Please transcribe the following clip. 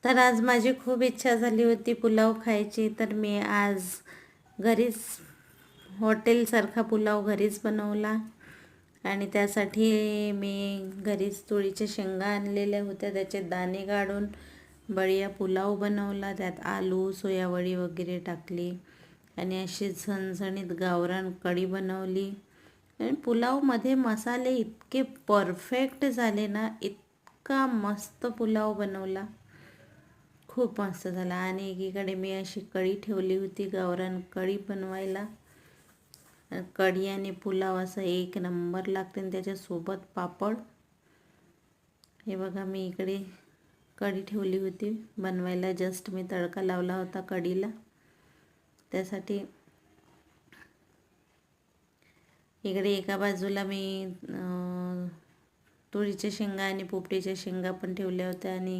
तर आज माझी खूप इच्छा झाली होती पुलाव खायची, तर मी आज घरीच हॉटेलसारखा पुलाव घरीच बनवला. आणि त्यासाठी मी घरीच तुरीच्या शेंगा आणलेल्या होत्या, त्याचे दाणे काढून बढिया पुलाव बनवला. त्यात आलू सोयावडी वगैरे टाकली आणि अशी झणझणीत गावरान कढी बनवली. आणि पुलावमध्ये मसाले इतके परफेक्ट झाले ना, इतका मस्त पुलाव बनवला, खूप मस्त झाला. आणि एकीकडे मी अशी कढी ठेवली होती, गावरान कढी बनवायला. कढी आणि पुलाव असं एक नंबर लागते, आणि त्याच्यासोबत पापड. हे बघा, मी इकडे कढी ठेवली होती बनवायला. जस्ट मी तडका लावला होता कढीला. त्यासाठी इकडे एका बाजूला मी तुरीच्या शेंगा आणि पोपटीच्या शेंगा पण ठेवल्या होत्या, आणि